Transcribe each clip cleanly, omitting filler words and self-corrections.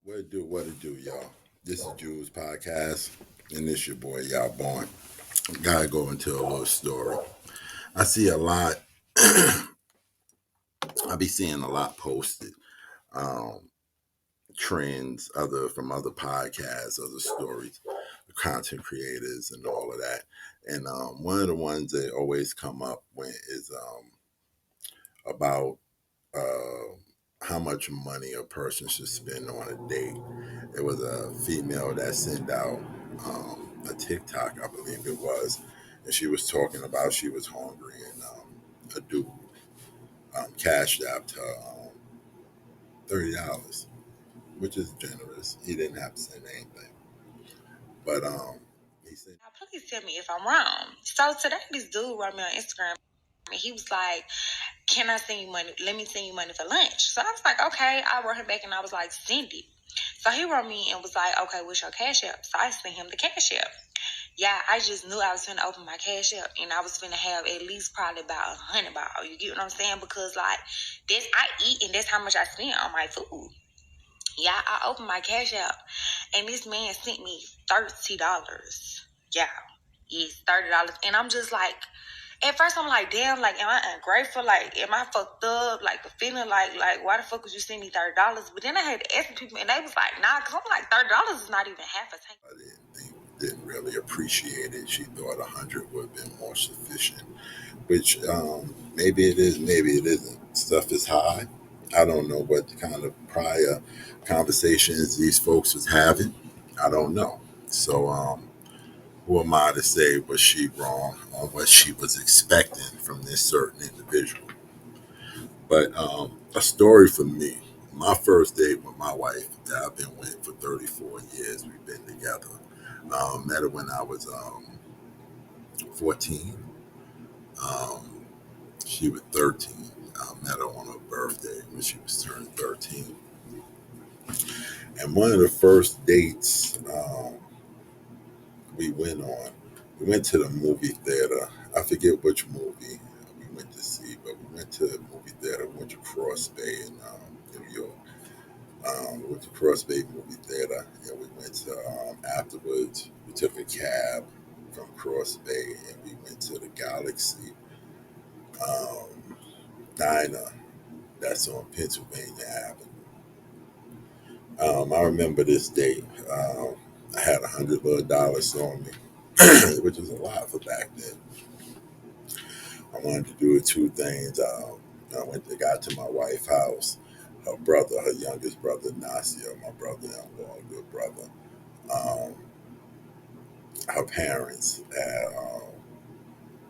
What it do, y'all? This is Julz Podcast, and this your boy, YahBorn. Gotta go into a little story. I see a lot, I be seeing a lot posted, um, trends, from other podcasts, other stories, content creators, and all of that. And one of the ones that always come up when is about how much money a person should spend on a date. It was a female that sent out a TikTok, I believe it was, and she was talking about she was hungry, and a dude cashed out her $30, which is generous. He didn't have to send anything, but he sent. Now, please tell me if I'm wrong. So today, this dude wrote me on Instagram, and he was like, "Can I send you money? Let me send you money for lunch." So I was like, "Okay." I wrote him back, and I was like, "Send it." So he wrote me and was like, "Okay, what's your cash app?" So I sent him the cash app. Yeah, I just knew I was going to open my cash app, and I was going to have at least probably about $100. You get what I'm saying? Because like this, I eat, and that's how much I spend on my food. Yeah, I opened my cash app, and this man sent me $30. Yeah, yes, $30, and I'm just like, at first I'm like, damn, like, am I ungrateful? Like, am I fucked up? Like, the feeling like, why the fuck would you send me $30? But then I had to ask people, and they was like, nah, because I'm like, $30 is not even half a tank. Didn't really appreciate it. She thought 100 would have been more sufficient, which maybe it is, maybe it isn't. Stuff is high. I don't know what kind of prior conversations these folks was having. I don't know. So who am I to say was she wrong on what she was expecting from this certain individual? But a story for me. My first date with my wife that I've been with for 34 years. We've been together. Met her when I was 14. Um, she was 13. I met her on her birthday when she was turning 13. And one of the first dates we went on, we went to the movie theater. I forget which movie we went to see, but we went to the movie theater. We went to Cross Bay in New York. We went to Cross Bay movie theater, and we went to afterwards. We took a cab from Cross Bay, and we went to the Galaxy um, Diner that's on Pennsylvania Avenue. I remember this date. I had $100 on me, which was a lot for back then. I wanted to do two things. Got to my wife's house. Her brother, her youngest brother, Nasir, my brother-in-law, good brother. Um, Her parents had,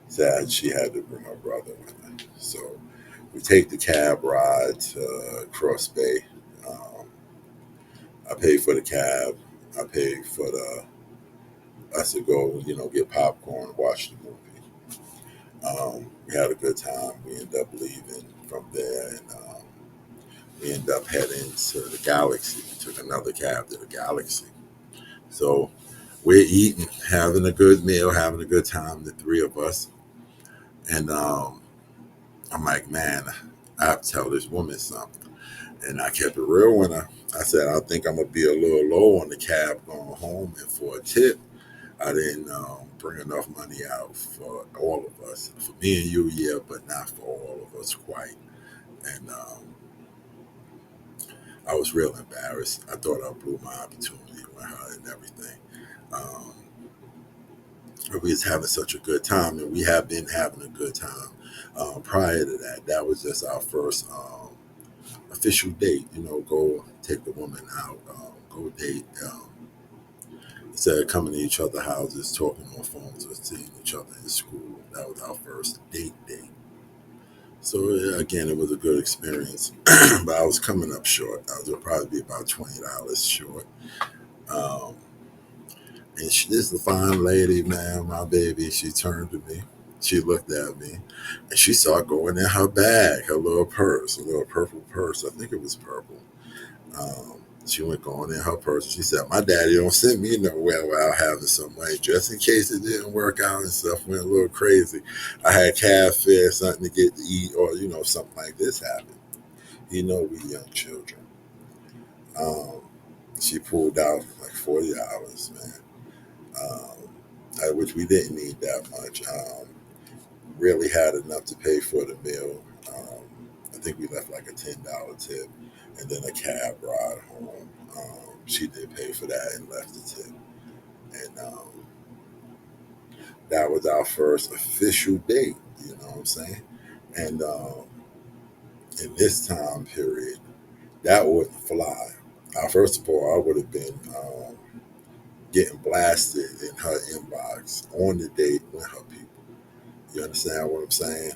said she had to bring her brother with her. So we take the cab ride to Cross Bay. Um, I paid for the cab. I paid for us to go, get popcorn, watch the movie. We had a good time. We ended up leaving from there, and we ended up heading to the Galaxy. We took another cab to the Galaxy. So we're eating, having a good meal, having a good time, the three of us. And I'm like, man, I have to tell this woman something. And I kept it real when I said, I think I'm going to be a little low on the cab going home. And for a tip, I didn't bring enough money out for all of us. For me and you, yeah, but not for all of us quite. And I was real embarrassed. I thought I blew my opportunity with her and everything. Um, we was having such a good time, and we have been having a good time. Prior to that, that was just our first official date. Go take the woman out, go date. Instead of coming to each other's houses, talking on phones, or seeing each other in school, that was our first date. So again, it was a good experience, but I was coming up short. I was probably be about $20 short. Um, and this is a fine lady, man, my baby. She turned to me. She looked at me, and she saw going in her bag, her little purse, a little purple purse. I think it was purple. Um, She went going in her purse. She said, "My daddy don't send me nowhere without having some money, just in case it didn't work out and stuff went a little crazy. I had cab fare, something to get to eat, or something like this happened. We young children." Um, she pulled out like $40, man, which we didn't need that much. Really had enough to pay for the meal. I think we left like a $10 tip, and then a cab ride home. She did pay for that and left the tip, and that was our first official date. You know what I'm saying? And in this time period, that wouldn't fly. First of all, I would have been getting blasted in her inbox on the date with her people. You understand what I'm saying?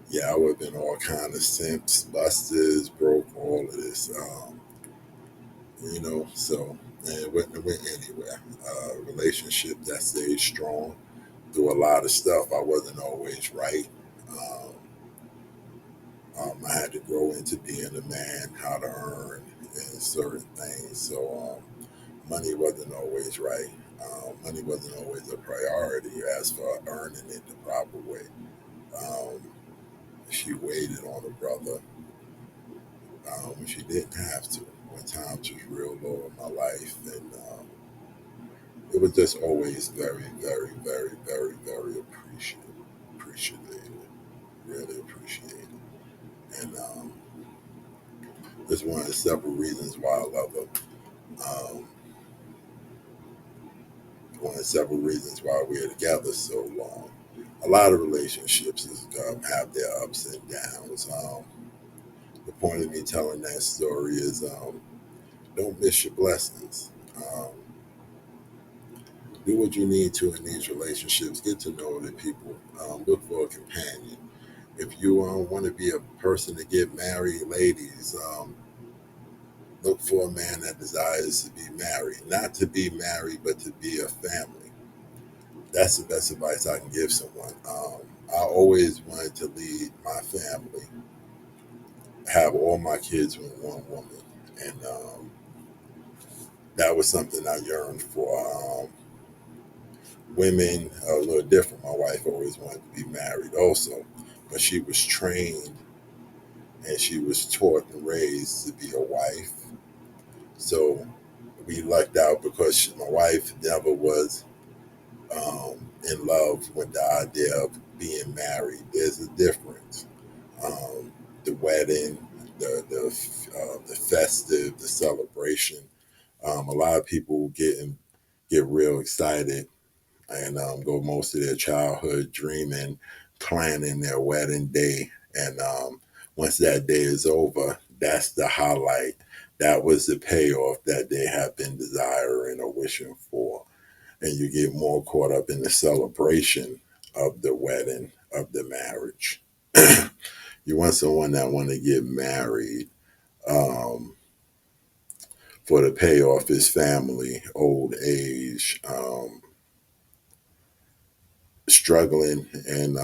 Yeah, I would have been all kind of simps, busters, broke, all of this. So and it went anywhere. Relationship that stayed strong through a lot of stuff. I wasn't always right. Um, I had to grow into being a man, how to earn and certain things. So money wasn't always right. Money wasn't always a priority as for earning it the proper way. Um, she waited on a brother when she didn't have to. When times was real low in my life, and it was just always very, very, very, very, very appreciated, really appreciated, and it's one of the several reasons why I love her. One of the several reasons why we're together so long. A lot of relationships have their ups and downs. The point of me telling that story is don't miss your blessings. Um, do what you need to in these relationships. Get to know the people. Look for a companion. If you want to be a person to get married, ladies, look for a man that desires to be married. Not to be married, but to be a family. That's the best advice I can give someone. I always wanted to lead my family, have all my kids with one woman, and that was something I yearned for. Women are a little different. My wife always wanted to be married, also, but she was trained and she was taught and raised to be a wife. So we lucked out because my wife never was in love with the idea of being married. There's a difference. The wedding, the festive, the celebration. A lot of people get real excited and go most of their childhood dreaming, planning their wedding day, and once that day is over, that's the highlight. That was the payoff that they have been desiring or wishing for, and you get more caught up in the celebration of the wedding, of the marriage. You want someone that want to get married um, for the payoff is family, old age, struggling and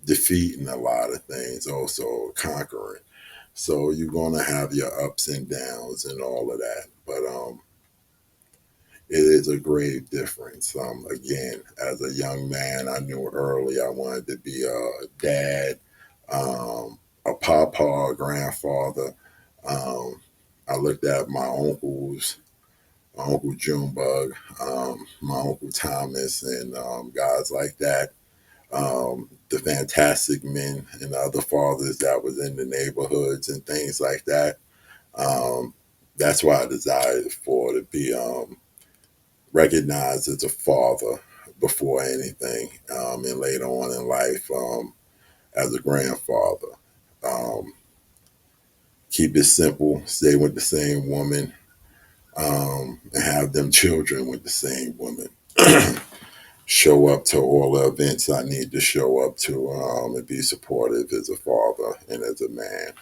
defeating a lot of things, also conquering. So you're gonna have your ups and downs and all of that, but it is a grave difference. Again, as a young man, I knew early I wanted to be a dad, a papa, a grandfather. Um, I looked at my uncles, my uncle Junebug, my uncle Thomas, and guys like that. The fantastic men and other fathers that was in the neighborhoods and things like that. Um, that's why I desired for to be recognized as a father before anything, and later on in life as a grandfather. Um, Keep it simple, stay with the same woman, and have them children with the same woman. Show up to all the events I need to show up to, and be supportive as a father and as a man.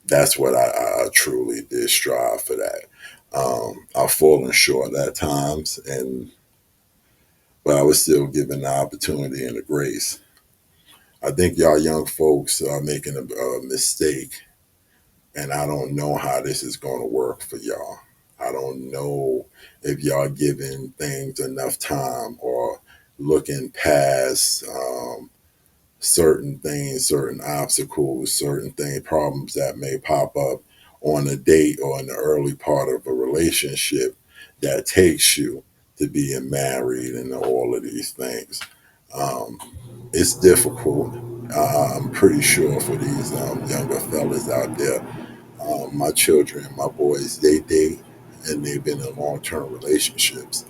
That's what I truly did strive for that. I've fallen short at times, but I was still given the opportunity and the grace. I think y'all young folks are making a mistake And I don't know how this is going to work for y'all. I don't know if y'all giving things enough time or looking past certain things, certain obstacles, certain things, problems that may pop up on a date or in the early part of a relationship that takes you to being married and all of these things. Um, it's difficult. I'm pretty sure for these younger fellas out there. My children, my boys, they date and they've been in long-term relationships.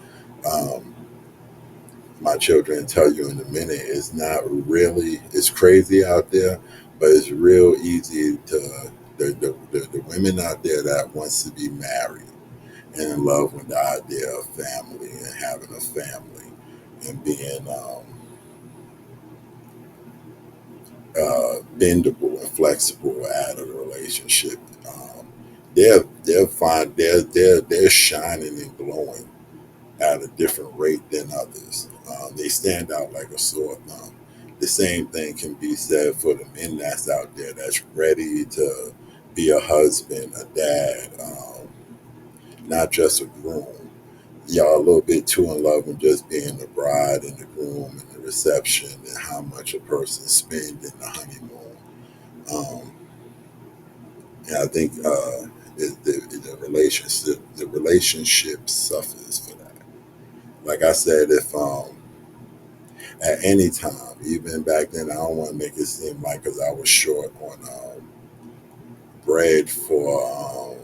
Um, my children tell you in a minute, it's not really, it's crazy out there, but it's real easy to, the women out there that wants to be married and in love with the idea of family and having a family and being bendable and flexible out of the relationship. They'll find they're shining and glowing at a different rate than others. They stand out like a sore thumb. The same thing can be said for the men that's out there that's ready to be a husband, a dad, not just a groom. Y'all a little bit too in love with just being the bride and the groom and the reception and how much a person spend in the honeymoon. Um, and I think the relationship suffers for that. Like I said, if at any time, even back then, I don't want to make it seem like because I was short on bread for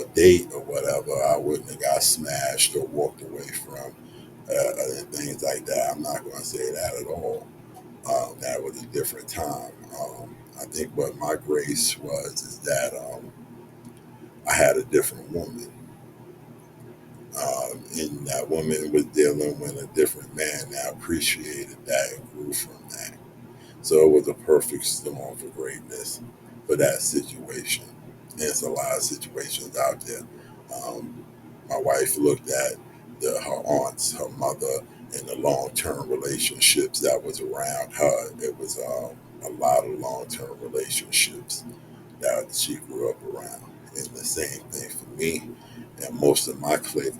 a date or whatever, I wouldn't have got smashed or walked away from and things like that. I'm not going to say that at all. That was a different time. I think what my grace was is that I had a different woman. And that woman was dealing with a different man that appreciated that and grew from that. So it was a perfect storm for greatness for that situation. And there's a lot of situations out there. Um, my wife looked at her aunts, her mother, and the long-term relationships that was around her. It was a lot of long-term relationships that she grew up around. And the same thing for me and most of my clique,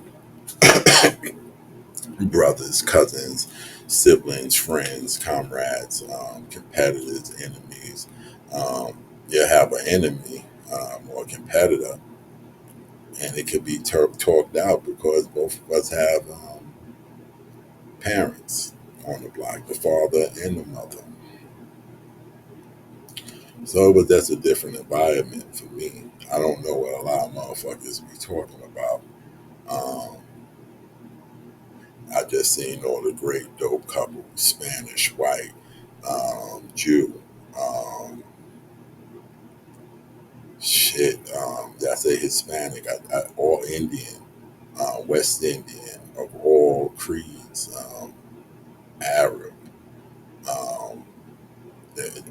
brothers, cousins, siblings, friends, comrades, competitors, enemies. You have an enemy or a competitor, and it could be talked out because both of us have parents on the block, the father and the mother. So, but that's a different environment for me. I don't know what a lot of motherfuckers be talking about. Um, I just seen all the great dope couples, Spanish, white, Jew, um, that's a Hispanic, all Indian, West Indian, of all creeds, Arab, um,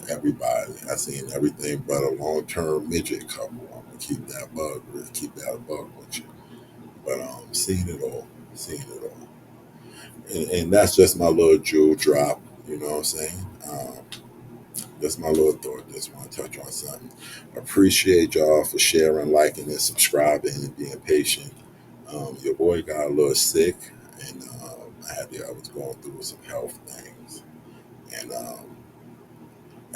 everybody. I seen everything but a long term midget couple. I'm gonna keep that bug with you. But seen it all, seen it all, and that's just my little jewel drop. You know what I'm saying? That's my little thought. Just want to touch on something. Appreciate y'all for sharing, liking, and subscribing, and being patient. Your boy got a little sick, and I was going through some health things, and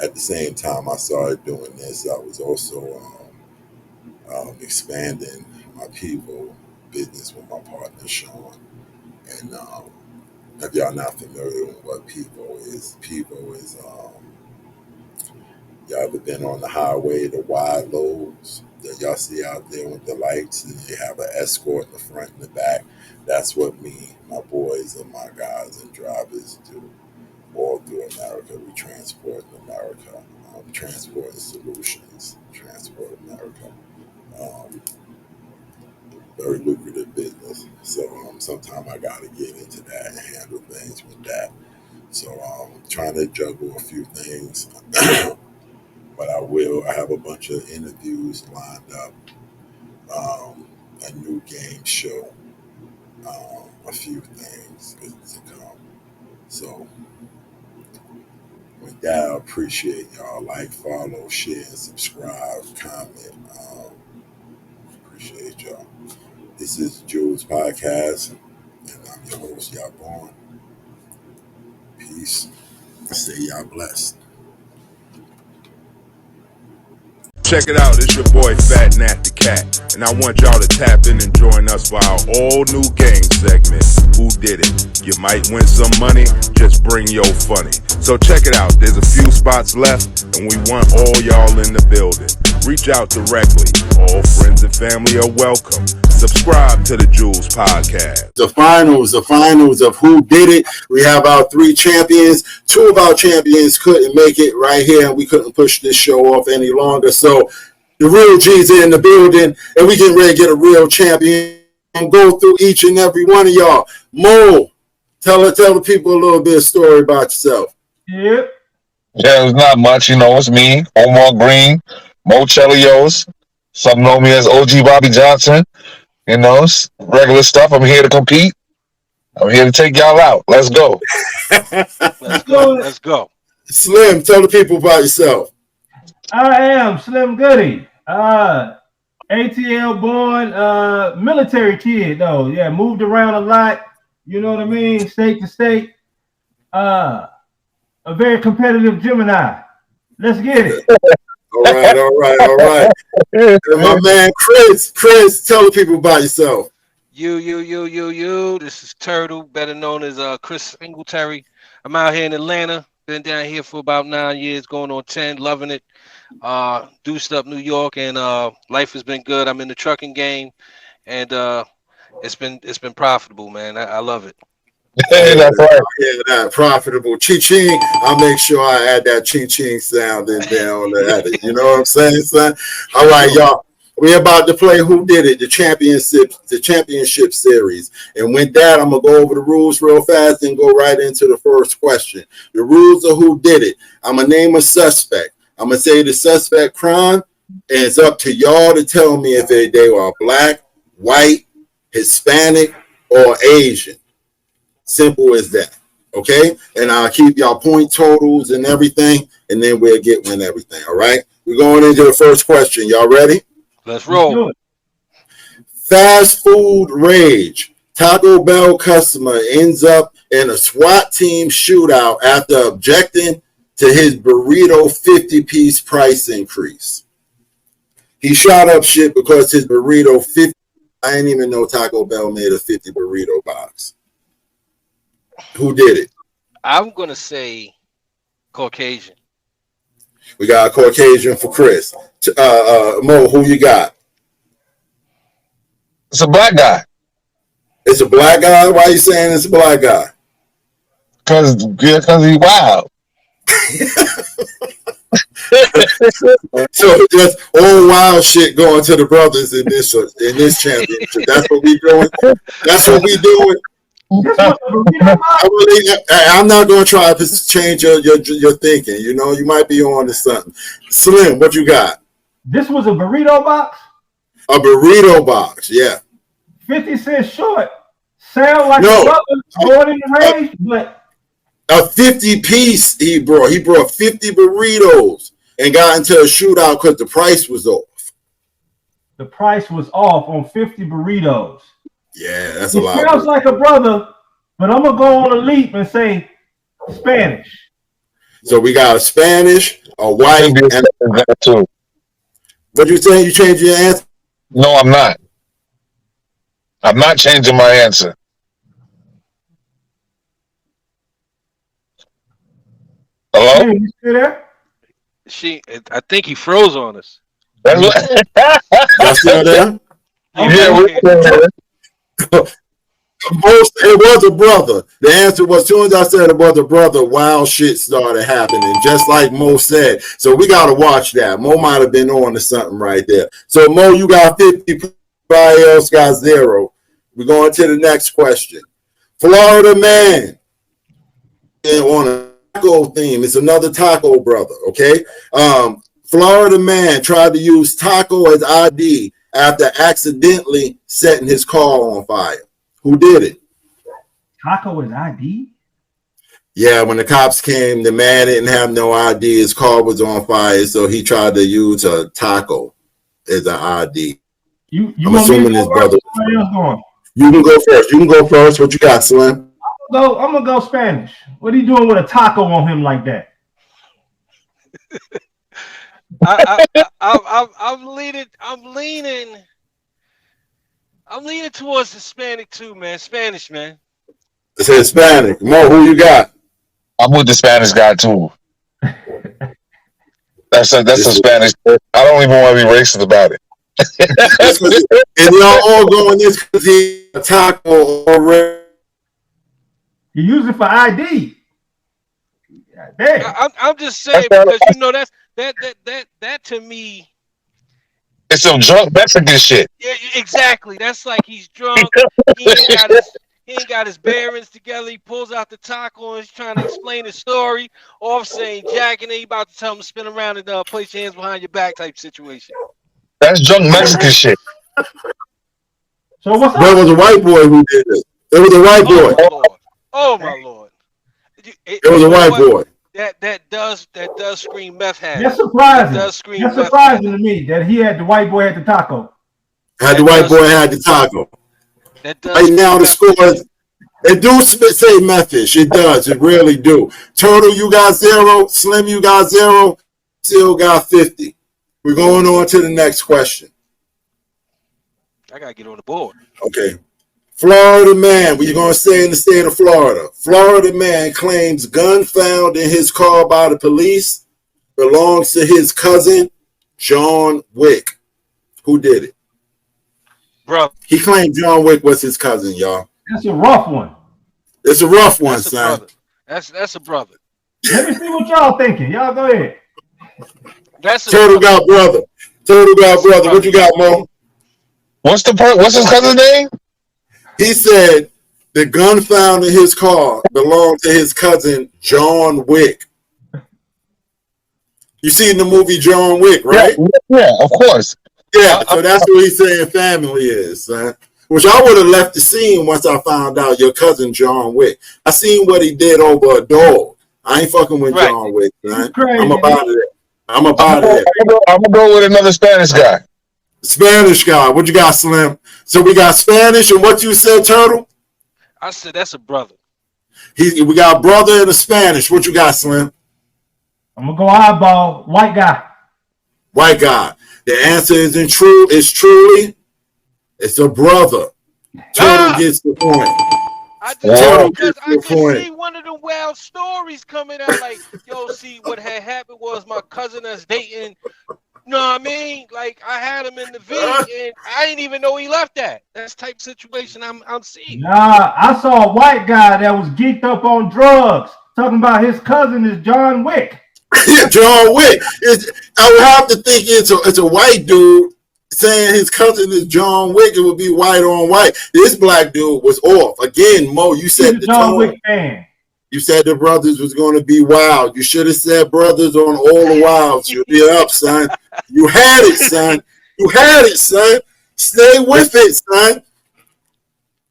at the same time I started doing this, I was also expanding my Pivo business with my partner Sean. And if y'all not familiar with what Pivo is y'all ever been on the highway, the wide loads that y'all see out there with the lights, and they have an escort in the front and the back? That's what me, my boys, and my guys and drivers do all through America. We transport in America, transport solutions, transport America. Um, Very lucrative business. So sometimes I got to get into that and handle things with that. So trying to juggle a few things, but I will. I have a bunch of interviews lined up, a new game show, a few things to come. So With that, I appreciate y'all. Like, follow, share, subscribe, comment. Appreciate y'all. This is Julz Podcast, and I'm your host, YahBorn. Peace. Stay y'all blessed. Check it out, it's your boy Fat Nat the Cat, and I want y'all to tap in and join us for our all new game segment, Who Did It? You might win some money, just bring your funny. So check it out, there's a few spots left, and we want all y'all in the building. Reach out directly, all friends and family are welcome. Subscribe to the Julz Podcast. The finals of Who Did It? We have our 3 champions. 2 of our champions couldn't make it right here, and we couldn't push this show off any longer. So the real G's are in the building, and we getting ready to get a real champion and go through each and every one of y'all. Mo, tell the people a little bit of story about yourself. Yep. Yeah, it's not much, it's me, Omar Green, Mo Chelios. Some know me as OG Bobby Johnson. It's regular stuff. I'm here to compete. I'm here to take y'all out. Let's go. Let's go. Slim, tell the people about yourself. I am Slim Goody. ATL born, military kid though. Yeah, moved around a lot. You know what I mean? State to state. A very competitive Gemini. Let's get it. All right. And my man Chris, tell the people about yourself. You. This is Turtle, better known as Chris Singletary. I'm out here in Atlanta. Been down here for about 9 years, going on 10, loving it. Deuced up New York, and life has been good. I'm in the trucking game, and it's been profitable, man. I love it. Hey, that's right. Yeah, that profitable. Ching. I'll make sure I add that ching sound in there on the edit. You know what I'm saying, son? All right, y'all. We're about to play Who Did It, the championship series. And with that, I'm gonna go over the rules real fast and go right into the first question. The rules of Who Did It. I'm gonna name a suspect. I'm gonna say the suspect crime, and it's up to y'all to tell me if they are black, white, Hispanic, or Asian. Simple as that. Okay? And I'll keep y'all point totals and everything, and then we'll win everything. All right? We're going into the first question. Y'all ready? Let's roll. Fast food rage. Taco Bell customer ends up in a SWAT team shootout after objecting to his burrito 50-piece price increase. He shot up shit because his burrito 50. I didn't even know Taco Bell made a 50 burrito box. Who did it? I'm gonna say Caucasian. We got a Caucasian for Chris. Mo, who you got? It's a black guy. It's a black guy? Why are you saying it's a black guy? Because he's wild. So just all wild shit going to the brothers in this championship. That's what we doing. That's what we doing. I'm not going to try to change your thinking. You might be on to something. Slim, what you got? This was a burrito box? A burrito box, yeah. 50 cents short. Sound like a brother born in the rage, but a 50-piece he brought. He brought 50 burritos and got into a shootout because the price was off. The price was off on 50 burritos. Yeah, that's a lot. It sounds like a brother, but I'm going to go on a leap and say Spanish. So we got a Spanish, a white, and that too. What you saying? You changed your answer? No, I'm not. I'm not changing my answer. Hello? Hey, you still there? I think he froze on us. That's what. Y'all still there? Yeah, we're still there. It was a brother. The answer was, as soon as I said it was a brother, wild shit started happening, just like Mo said. So we got to watch that. Mo might have been on to something right there. So, Mo, you got 50, everybody else got 0. We're going to the next question. Florida man. On a taco theme. It's another taco brother, okay? Florida man tried to use taco as ID after accidentally setting his car on fire. Who did it? Taco is ID? Yeah, when the cops came, the man didn't have no ID. His car was on fire, so he tried to use a taco as an ID. You I'm want me to assuming go his first brother. or somebody else going? You can go first. You can go first. What you got, Slim? I'm gonna go Spanish. What are you doing with a taco on him like that? I'm leaning. I'm leaning towards Hispanic too, man. Spanish, man. It's Hispanic. Mo, who you got? I'm with the Spanish guy too. That's a This is, Spanish. I don't even want to be racist about it. and y'all all going this because he a taco already. You use it for ID. God damn. I'm just saying because you know that to me. It's some drunk Mexican shit. Yeah, exactly. That's like he's drunk. He ain't got his bearings together. He pulls out the taco and he's trying to explain his story. Off saying Jack, and then he about to tell him to spin around and place your hands behind your back type situation. That's drunk Mexican shit. So what's There up? was a white boy who did this. It was a white boy. Oh my lord! Oh my lord! It was a white boy. That does scream meth head. That's surprising. That does scream That's meth surprising head. to me that the white boy had the taco. Had the white boy had the taco. That does Right now the scream meth scores. It do say methish. It does. It really do. Turtle, you got 0. Slim, you got 0. Still got 50. We're going on to the next question. I gotta get on the board. Okay. Florida man, we're going to stay in the state of Florida. Florida man claims gun found in his car by the police belongs to his cousin, John Wick. Who did it? Bro. He claimed John Wick was his cousin, y'all. That's a rough one. It's a rough one, That's a son. brother. That's a brother. Let me see what y'all thinking. Y'all go ahead. That's a Turtle got brother. Turtle got brother. What you got, Mo? What's his cousin's name? He said the gun found in his car belonged to his cousin, John Wick. You seen the movie John Wick, right? Yeah, of course. Yeah, so that's what he's saying family is, son. Which I would have left the scene once I found out your cousin John Wick. I seen what he did over a dog. I ain't fucking with John Wick, son. I'm about it. I'm about it. I'm gonna go with another Spanish guy. Spanish guy. What you got, Slim? So we got Spanish and what you said, Turtle? I said that's a brother. We got a brother and a Spanish. What you got, Slim? I'm gonna go eyeball. White guy. White guy. The answer isn't true. It's truly. It's a brother. Turtle gets the point. I just because I could see one of the wild stories coming out like, yo, see what had happened was my cousin that's dating. You know what I mean? Like I had him in the V and I didn't even know he left that. That's the type of situation I'm seeing. Nah, I saw a white guy that was geeked up on drugs, talking about his cousin is John Wick. John Wick. I would have to think it's a white dude saying his cousin is John Wick. It would be white on white. This black dude was off. Again, Mo, you said the John tone. Wick fan. You said the brothers was going to be wild. You should have said brothers on all the wilds. You'll be up, son. You had it, son. You had it, son. Stay with it, son.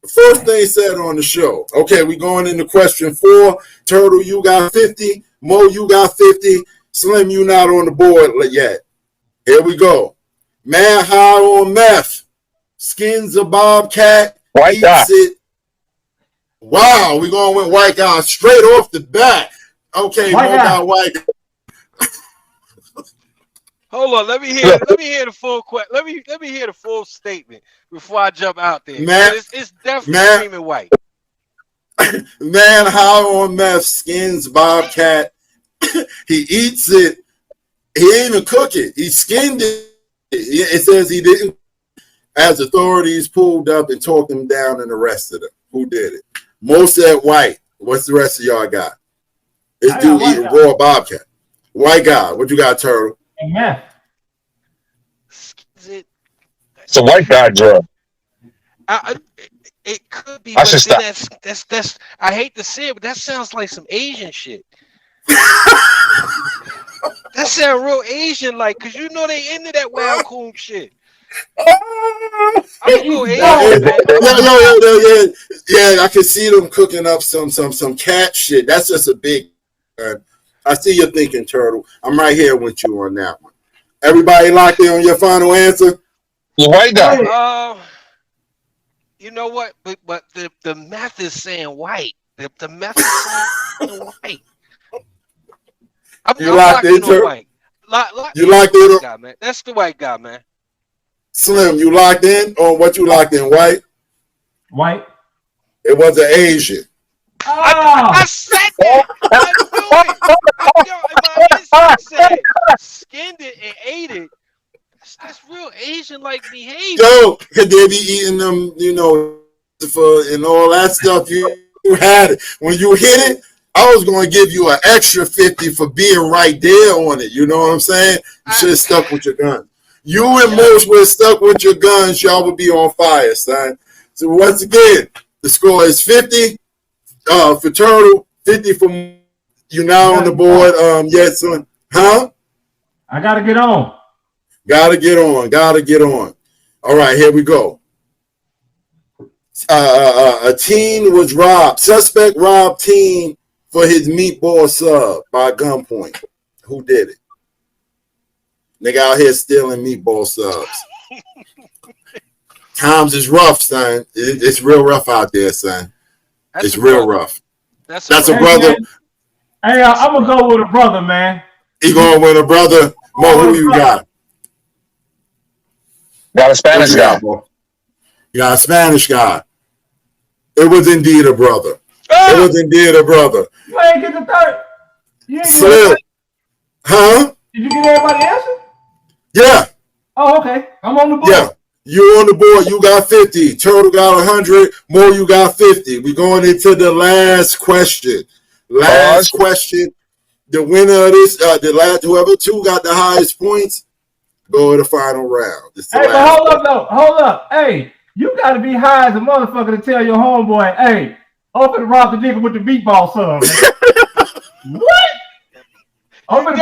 First thing said on the show. Okay, we going into question 4. Turtle, you got 50. Mo, you got 50. Slim, you not on the board yet. Here we go. Man high on meth. Skins a bobcat. White guy. Eats it. Wow, we going with white guy straight off the bat. Okay, White Mo guy. got white guy. Hold on, let me hear the full let me hear the full statement before I jump out there. Man, it's definitely screaming white. Man high on meth, skins bobcat. He eats it. He didn't even cook it. He skinned it. It says he didn't. As authorities pulled up and talked him down and arrested him. Who did it? Mo said white. What's the rest of y'all got? This dude eating raw bobcat. White guy. What you got, Turtle? Meth. It's a white guy drug. It could be. I should stop. That's. I hate to say it, but that sounds like some Asian shit. That sound real Asian like, cause you know they into that wild coon shit. I'm gonna go Asian, man. Yeah. Yeah, I can see them cooking up some cat shit. That's just a big. I see you thinking, Turtle. I'm right here with you on that one. Everybody locked in on your final answer? The white guy. You know what? But the math is saying white. The math is saying white. I'm locked in, on white. You locked in, guy, man. That's the white guy, man. Slim. You locked in on what you locked in? White. White. It was an Asian. I said that. I knew it. Yo, my instinct said skinned it and ate it. That's real Asian-like behavior. Yo, could they be eating them, you know, and all that stuff? You had it. When you hit it, I was going to give you an extra 50 for being right there on it. You know what I'm saying? You should have stuck with your gun. You and Most would have stuck with your guns. Y'all would be on fire, son. So once again, the score is 50 for Turtle, 50 for you now on the board. Yes, son. Huh? I got to get on. Gotta get on. All right, here we go. A teen was robbed. Suspect robbed teen for his meatball sub by gunpoint. Who did it? Nigga out here stealing meatball subs. Times is rough, son. It's real rough out there, son. It's real rough. That's a brother. Hey, I'm gonna go with a brother, man. He going with a brother. Mo, who you got? Got a Spanish guy. You got a Spanish guy. It was indeed a brother. It was indeed a brother. You ain't get the third. You ain't Slim. Huh? Did you get everybody answer? Yeah. Oh, okay. I'm on the board. Yeah. You on the board. You got 50. Turtle got 100. More, you got 50. We going into the last question. Last question. The winner of this, whoever two got the highest points, go to the final round. Hey, but hold up. Hey, you got to be high as a motherfucker to tell your homeboy, hey, open the rock the nigga with the meatball sub. What? Open the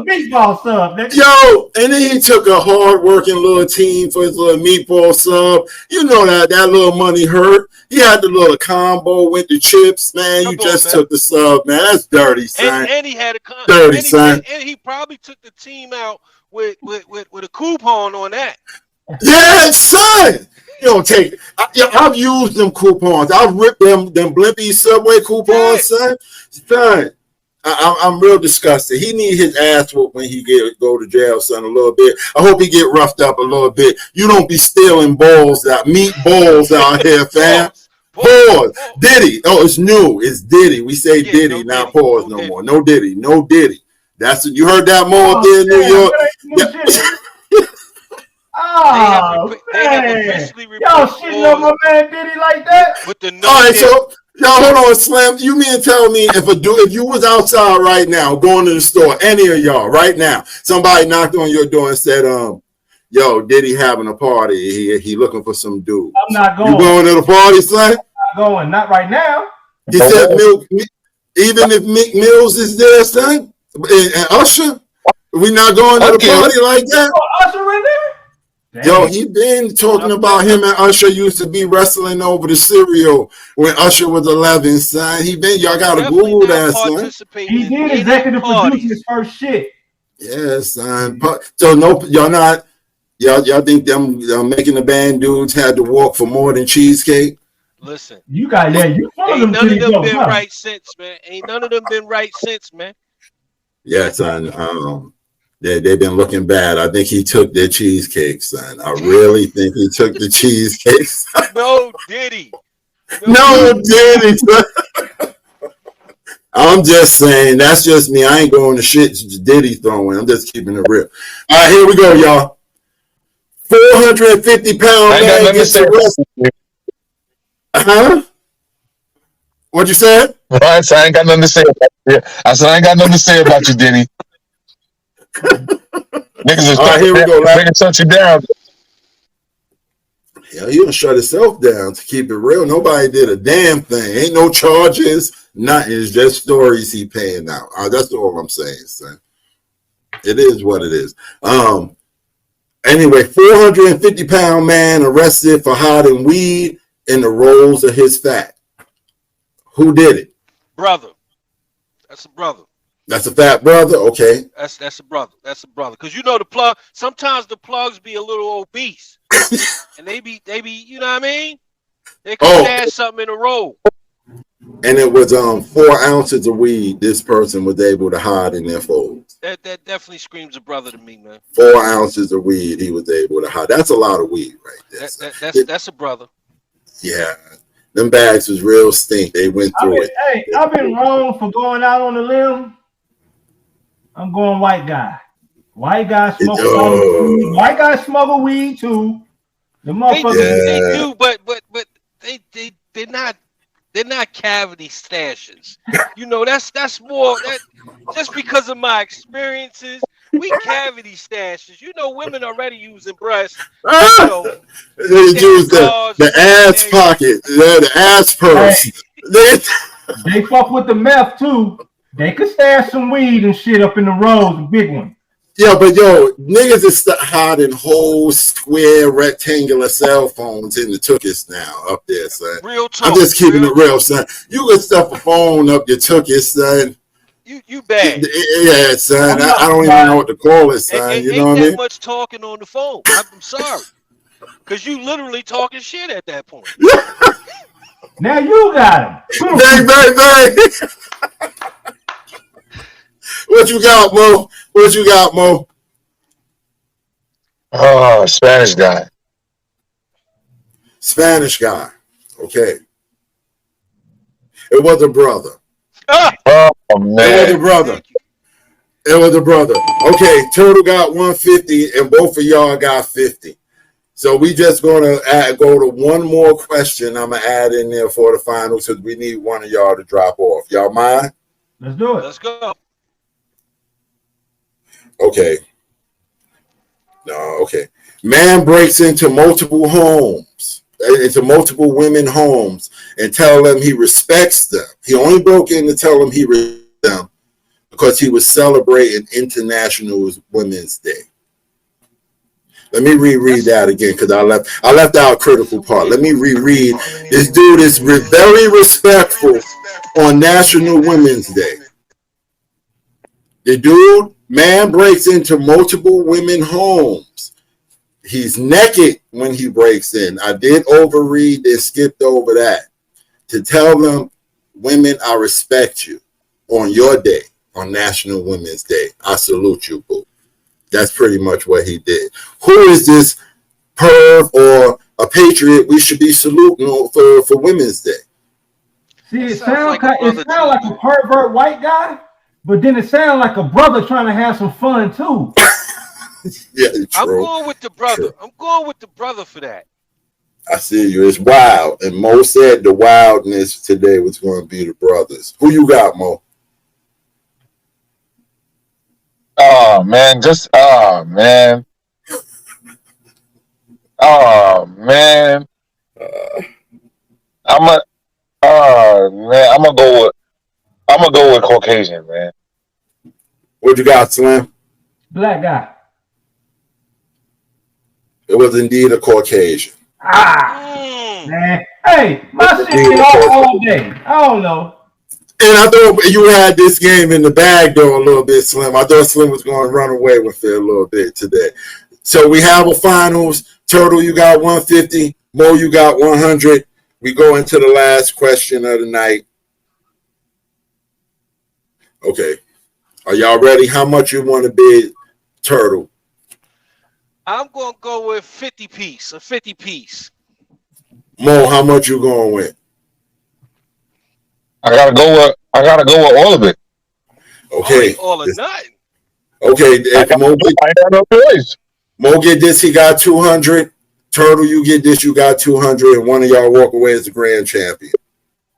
meatball sub, nigga. Yo, and then he took a hard-working little team for his little meatball sub. You know that little money hurt. He had the little combo with the chips, man. You just took the sub, man. That's dirty, son. And he had a dirty, son. And he probably took the team out with a coupon on that. Yeah, son. You don't take. I've used them coupons. I've ripped them Blimpie Subway coupons, son. Son, I'm real disgusted. He need his ass whooped when he go to jail, son, a little bit. I hope he get roughed up a little bit. You don't be stealing meatballs out here, fam. Pause. Diddy. Oh, it's new. It's Diddy. We say Diddy, now pause no more. No Diddy. That's you heard that more up there in New York. Oh, man. Y'all shitting on my man Diddy like that? All right, so y'all hold on, Slim. You mean tell me if you was outside right now, going to the store, any of y'all right now, somebody knocked on your door and said, yo, Diddy having a party. He looking for some dudes. I'm not going. You going to the party, Slim? I'm not going. Not right now. He said, even if Mick Mills is there, son, and Usher, we not going to the party like that? Oh, Usher in there? Dang. Yo, he been talking about him and Usher used to be wrestling over the cereal when Usher was 11, son. Y'all got to Google that, son. He did executive produce his first shit. Yeah, son. So y'all think them making the band dudes had to walk for more than cheesecake? Listen, you ain't none of them been right since, man. Ain't none of them been right since, man. Yeah, son. They've been looking bad. I think he took their cheesecake, son. I really think he took the cheesecake, son. No, Diddy. No, Diddy. I'm just saying, that's just me. I ain't going to shit Diddy throwing. I'm just keeping it real. All right, here we go, y'all. 450-pound man gets arrested. Huh? What you said? I said I ain't got nothing to say about you. I said I ain't got nothing to say about you, Diddy. Niggas is here we go. Niggas shut you down. Yeah, you done shut himself down. To keep it real, nobody did a damn thing. Ain't no charges. Nothing. It's just stories he paying out. That's all I'm saying, son. It is what it is. Anyway, 450-pound man arrested for hiding weed in the rolls of his fat? Who did it? Brother. That's a brother. That's a fat brother? Okay. That's a brother. That's a brother. Because you know the plug, sometimes the plugs be a little obese. And they be, you know what I mean? They can stash something in a roll. And it was 4 ounces of weed this person was able to hide in their folds. That definitely screams a brother to me, man. 4 ounces of weed he was able to hide. That's a lot of weed right there. That's a brother. Yeah. Them bags was real stink. They went through it. Hey, I've been wrong for going out on the limb. I'm going white guy. White guy smuggle. White guy smuggle weed too. The motherfuckers. They do, but they're not cavity stashers. You know, that's more that just because of my experiences. We cavity stashers. You know, women already using breasts. You know, they use the ass pocket, the ass purse. Hey, they fuck with the meth too. They could stash some weed and shit up in the rolls, the big one. Yeah, but yo, niggas is hiding whole square rectangular cell phones in the tookus now up there, son. Real talk. I'm just keeping it real, son. You can stuff a phone up your tookus, son. You bad. Yeah, son. I don't even know what to call it, son. You know what I mean? Ain't that much talking on the phone. I'm sorry. Because you literally talking shit at that point. Now you got him. Bang, bang, bang. What you got, Mo? What you got, Mo? Oh, Spanish guy. Spanish guy. Okay. It was a brother. Oh, man. It was a brother. It was a brother. Okay, Turtle got 150 and both of y'all got 50. So we just going to go to one more question I'm going to add in there for the finals because we need one of y'all to drop off. Y'all mind? Let's do it. Let's go. Okay. No, okay. Man breaks into multiple homes, into multiple women homes, and tell them he respects them. He only broke in to tell them he respects them because he was celebrating International Women's Day. Let me reread that again because I left out a critical part. Let me reread. This dude is very respectful on National Women's Day. The dude, man, breaks into multiple women homes. He's naked when he breaks in. I did overread and skipped over that to tell them, women, I respect you on your day, on National Women's Day. I salute you, boo. That's pretty much what he did. Who is this perv or a patriot we should be saluting for Women's Day? See, it sounds like a pervert white guy, but then it sounds like a brother trying to have some fun too. Yeah, true. I'm going with the brother. True. I'm going with the brother for that. I see you. It's wild. And Mo said the wildness today was going to be the brothers. Who you got, Mo? Oh, man. Oh, man. I'm gonna go with Caucasian, man. What you got, Slim? Black guy. It was indeed a Caucasian. Man. Hey, my shit been all day. I don't know. And I thought you had this game in the bag, though, a little bit, Slim. I thought Slim was going to run away with it a little bit today. So we have a finals. Turtle, you got 150. Mo, you got 100. We go into the last question of the night. Okay. Are y'all ready? How much you want to bid, Turtle? I'm going to go with 50 piece, a 50 piece. Mo, how much you going with? I gotta go with all of it. Okay. All or nothing. Okay. If Mo get this, he got 200. Turtle, you get this, you got 200, and one of y'all walk away as the grand champion.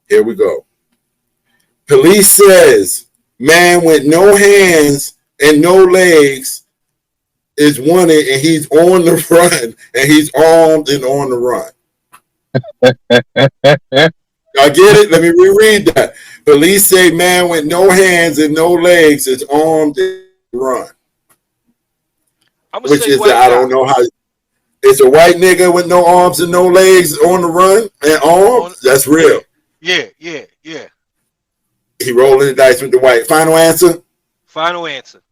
Here we go. Police says man with no hands and no legs is wanted, and he's on the run, and he's armed and on the run. I get it. Let me reread that. Police say man with no hands and no legs is armed and run. I'm gonna say I don't know how. It's a white nigga with no arms and no legs on the run and arms. That's real. Yeah. He rolling the dice with the white. Final answer? Final answer.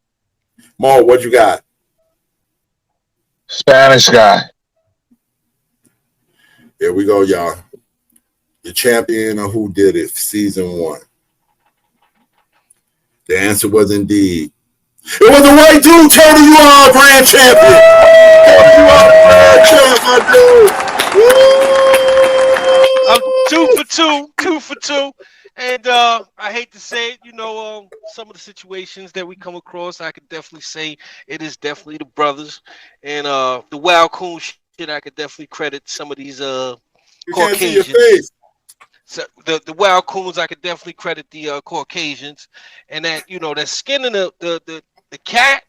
Mo, what you got? Spanish guy. Here we go, y'all. The champion of Who Did It, season 1. The answer was indeed. It was a white dude. Tony, you are a grand champion. Tony, you are a grand champion, my dude. I'm 2 for 2. And I hate to say it, some of the situations that we come across, I could definitely say it is definitely the brothers. And the Wild Coon shit, I could definitely credit some of these You Caucasians. can't see your face. So the Wild Coons, I could definitely credit the Caucasians. And that, that skinning the cat,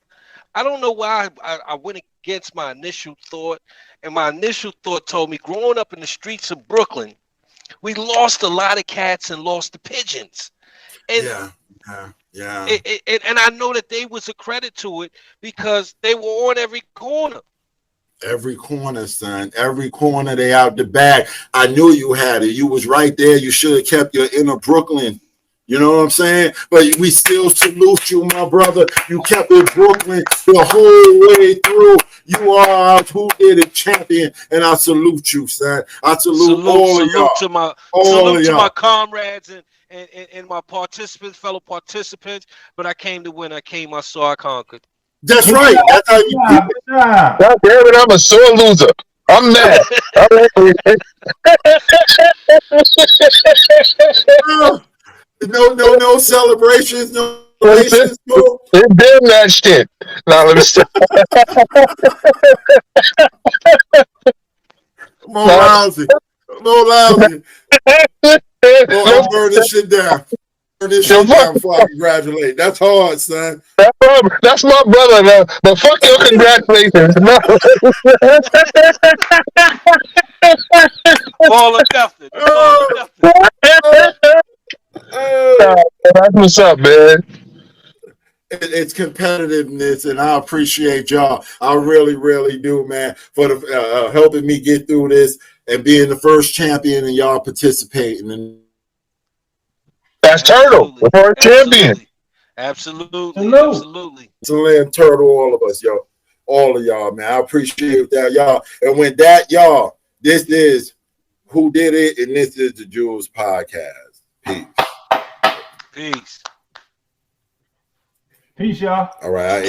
I don't know why I went against my initial thought. And my initial thought told me, growing up in the streets of Brooklyn, we lost a lot of cats and lost the pigeons. And Yeah. And I know that they was a credit to it because they were on every corner. Every corner, son. Every corner, they out the back. I knew you had it. You was right there. You should have kept your inner Brooklyn. You know what I'm saying? But we still salute you, my brother. You kept it Brooklyn the whole way through. You are our Who Did It champion, and I salute you, son. I salute all of y'all. Salute to my comrades and my fellow participants. But I came to win. I saw, I conquered. That's right. That's how you do it. God damn it, I'm a sore loser. I'm mad. No celebrations, no celebrations. Damn that shit. Now let me stop. More lousy. I'll burn this shit down. Before I congratulate. That's hard, son. That's my brother, though. But fuck your congratulations. No. Ball of nothing. That's what's up, man. It's competitiveness, and I appreciate y'all. I really, really do, man, for the helping me get through this and being the first champion and y'all participating. And that's Turtle, the first champion. Absolutely. Excellent, Turtle, all of us, yo. All of y'all, man. I appreciate that, y'all. And with that, y'all, this is Who Did It, and this is the Julz Podcast. Peace. Peace, y'all. All right.